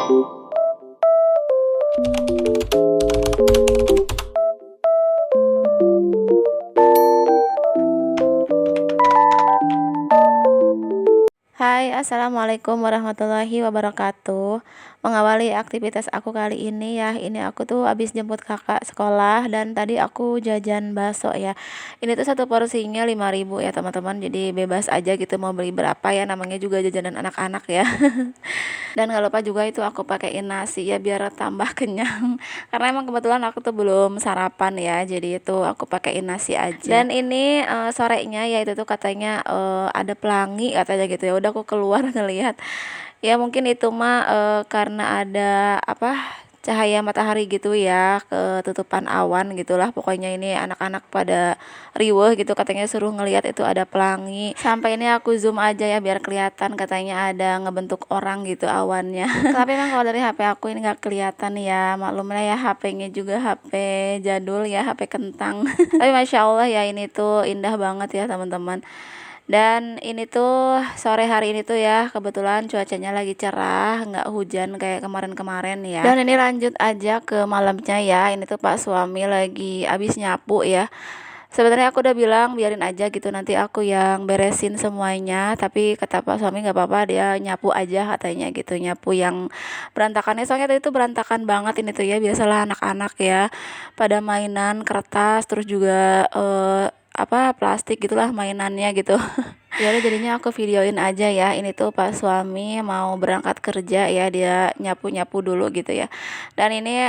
Hai, assalamualaikum warahmatullahi wabarakatuh. Mengawali aktivitas aku kali ini ya, ini aku tuh habis jemput kakak sekolah dan tadi aku jajan bakso ya. Ini tuh satu porsinya 5.000 ya teman-teman, jadi bebas aja gitu mau beli berapa ya, namanya juga jajanan anak-anak ya. Dan gak lupa juga itu aku pakein nasi ya biar tambah kenyang. Karena emang kebetulan aku tuh belum sarapan ya, jadi itu aku pakein nasi aja. Dan ini sorenya ya itu tuh katanya ada pelangi katanya gitu ya. Udah aku keluar ngelihat. Ya mungkin itu mah karena ada apa cahaya matahari gitu ya, ketutupan awan gitulah. Pokoknya ini anak-anak pada riweuh gitu, katanya suruh ngelihat itu ada pelangi. Sampai ini aku zoom aja ya biar kelihatan, katanya ada ngebentuk orang gitu awannya. Tapi emang kalau dari HP aku ini nggak kelihatan ya, maklumnya ya HP-nya juga HP jadul ya, HP kentang. Tapi masya Allah ya, ini tuh indah banget ya teman-teman. Dan ini tuh sore hari ini tuh ya kebetulan cuacanya lagi cerah, nggak hujan kayak kemarin-kemarin ya. Dan ini lanjut aja ke malamnya ya, ini tuh Pak suami lagi abis nyapu ya. Sebenarnya aku udah bilang biarin aja gitu, nanti aku yang beresin semuanya, tapi kata Pak suami nggak apa-apa, dia nyapu aja katanya gitu, nyapu yang berantakannya. Soalnya tadi tuh berantakan banget ini tuh ya, biasalah anak-anak ya pada mainan kertas, terus juga plastik gitulah mainannya gitu. Ya udah jadinya aku videoin aja ya. Ini tuh Pak suami mau berangkat kerja ya, dia nyapu-nyapu dulu gitu ya. Dan ini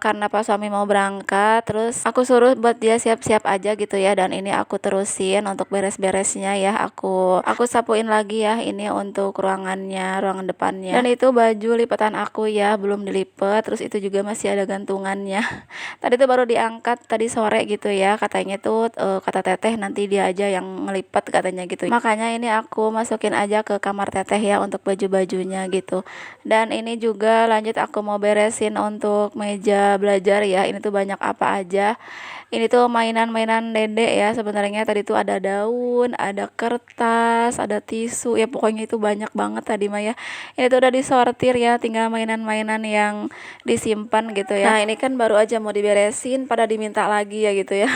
karena Pak suami mau berangkat, terus aku suruh buat dia siap-siap aja gitu ya. Dan ini aku terusin untuk beres-beresnya ya. Aku sapuin lagi ya ini untuk ruangannya, ruangan depannya. Dan itu baju lipatan aku ya, belum dilipet. Terus itu juga masih ada gantungannya. Tadi tuh baru diangkat tadi sore gitu ya. Katanya tuh kata teteh nanti dia aja yang ngelipet katanya gitu. Makanya ini aku masukin aja ke kamar teteh ya untuk baju-bajunya gitu. Dan ini juga lanjut aku mau beresin untuk meja belajar ya. Ini tuh banyak apa aja. Ini tuh mainan-mainan dede ya, sebenarnya tadi tuh ada daun, ada kertas, ada tisu, ya pokoknya itu banyak banget tadi mah ya. Ini tuh udah disortir ya, tinggal mainan-mainan yang disimpan gitu ya. Nah ini kan baru aja mau diberesin, pada diminta lagi ya gitu ya.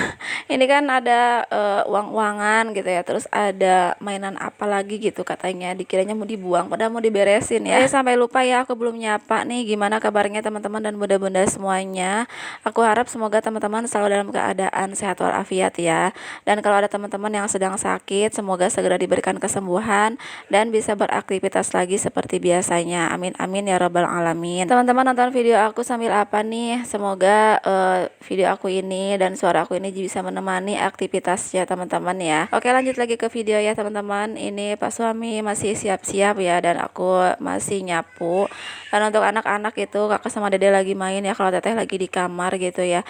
Ini kan ada uang-uangan gitu ya, terus ada mainan apa lagi gitu katanya, dikiranya mau dibuang padahal mau diberesin ya. Sampai lupa ya, aku belum nyapa nih. Gimana kabarnya teman-teman dan bunda-bunda semuanya? Aku harap semoga teman-teman selalu dalam keadaan sehat walafiat ya. Dan kalau ada teman-teman yang sedang sakit, semoga segera diberikan kesembuhan dan bisa beraktivitas lagi seperti biasanya. Amin amin ya rabbal alamin. Teman-teman nonton video aku sambil apa nih? Semoga video aku ini dan suara aku ini bisa menemani aktivitasnya teman-teman ya. Oke, lanjut lagi ke video ya teman-teman. Ini Pak suami masih siap-siap ya, dan aku masih nyapu. Dan untuk anak-anak itu kakak sama dede lagi main ya, kalau teteh lagi di kamar gitu ya.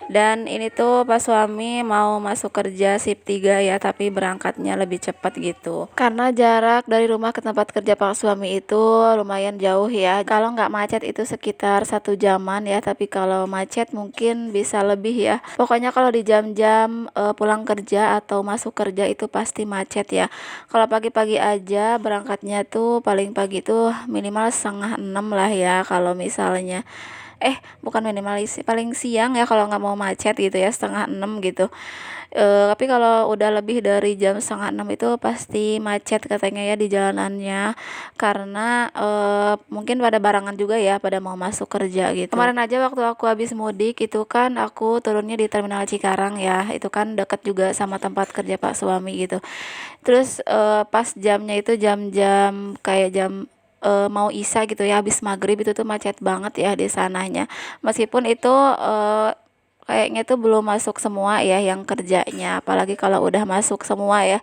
Dan ini tuh Pak suami mau masuk kerja shift 3 ya, tapi berangkatnya lebih cepat gitu. Karena jarak dari rumah ke tempat kerja Pak suami itu lumayan jauh ya. Kalau nggak macet itu sekitar 1 jaman ya, tapi kalau macet mungkin bisa lebih ya. Pokoknya kalau di jam-jam pulang kerja atau masuk kerja itu pasti macet ya. Kalau pagi-pagi aja berangkatnya tuh paling pagi tuh minimal 5:30 lah ya, kalau misalnya bukan minimalis, paling siang ya kalau nggak mau macet gitu ya, 5:30 gitu. Tapi kalau udah lebih dari jam 5:30 itu pasti macet katanya ya di jalanannya, karena mungkin pada barangan juga ya, pada mau masuk kerja gitu. Kemarin aja waktu aku habis mudik itu kan aku turunnya di Terminal Cikarang ya, itu kan deket juga sama tempat kerja Pak suami gitu. Terus pas jamnya itu jam-jam kayak jam mau isya gitu ya, habis maghrib itu tuh macet banget ya di sananya. Meskipun itu kayaknya tuh belum masuk semua ya yang kerjanya, apalagi kalau udah masuk semua ya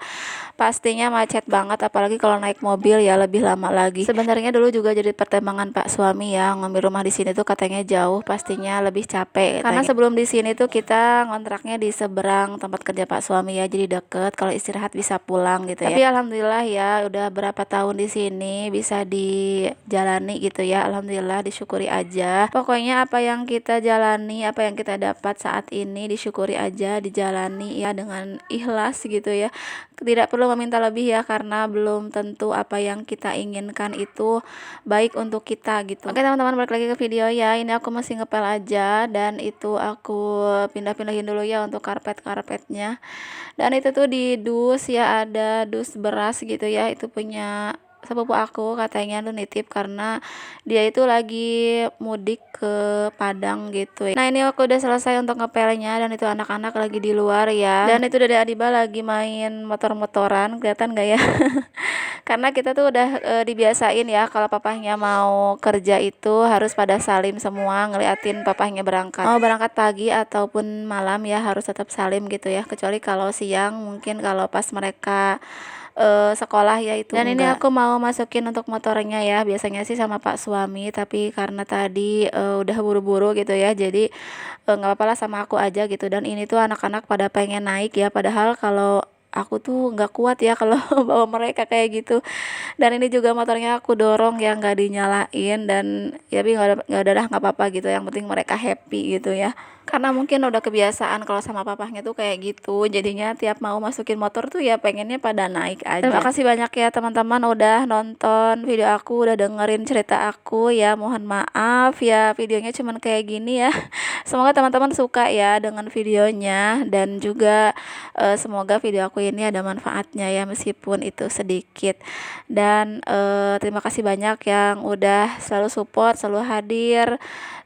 pastinya macet banget, apalagi kalau naik mobil ya lebih lama lagi. Sebenarnya dulu juga jadi pertimbangan Pak suami ya, ngambil rumah di sini tuh katanya jauh, pastinya lebih capek karena sebelum di sini tuh kita ngontraknya di seberang tempat kerja Pak suami ya, jadi deket, kalau istirahat bisa pulang gitu ya. Tapi alhamdulillah ya udah berapa tahun di sini bisa dijalani gitu ya, alhamdulillah, disyukuri aja. Pokoknya apa yang kita jalani, apa yang kita dapat dapat saat ini disyukuri aja, dijalani ya dengan ikhlas gitu ya. Tidak perlu meminta lebih ya, karena belum tentu apa yang kita inginkan itu baik untuk kita gitu. Oke teman-teman, balik lagi ke video ya. Ini aku masih ngepel aja, dan itu aku pindah-pindahin dulu ya untuk karpetnya. Dan itu tuh di dus ya, ada dus beras gitu ya, itu punya sepupu aku, katanya tuh nitip karena dia itu lagi mudik ke Padang gitu ya. Nah ini aku udah selesai untuk ngepelnya, dan itu anak-anak lagi di luar ya, dan itu Dede Adiba lagi main motor-motoran, kelihatan gak ya? Karena kita tuh udah dibiasain ya, kalau papahnya mau kerja itu harus pada salim semua, ngeliatin papahnya berangkat, mau berangkat pagi ataupun malam ya harus tetap salim gitu ya, kecuali kalau siang mungkin kalau pas mereka sekolah ya itu. Dan ini aku mau masukin untuk motornya ya, biasanya sih sama Pak suami, tapi karena tadi udah buru-buru gitu ya, jadi nggak apa-apa lah sama aku aja gitu. Dan ini tuh anak-anak pada pengen naik ya, padahal kalau aku tuh nggak kuat ya kalau bawa mereka kayak gitu. Dan ini juga motornya aku dorong ya, nggak dinyalain, dan ya tapi nggak apa-apa gitu, yang penting mereka happy gitu ya, karena mungkin udah kebiasaan kalau sama papahnya tuh kayak gitu, jadinya tiap mau masukin motor tuh ya pengennya pada naik aja. Terima kasih banyak ya teman-teman udah nonton video aku, udah dengerin cerita aku ya. Mohon maaf ya videonya cuman kayak gini ya. Semoga teman-teman suka ya dengan videonya, dan juga semoga video aku ini ada manfaatnya ya, meskipun itu sedikit. Dan terima kasih banyak yang udah selalu support, selalu hadir,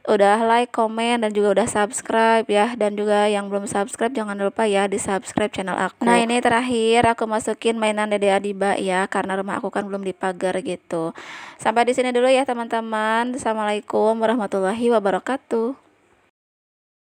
udah like, komen, dan juga udah subscribe ya. Dan juga yang belum subscribe jangan lupa ya di subscribe channel aku. Nah ini terakhir aku masukin mainan Dede Adiba ya, karena rumah aku kan belum dipagar gitu. Sampai di sini dulu ya teman-teman. Assalamualaikum warahmatullahi wabarakatuh.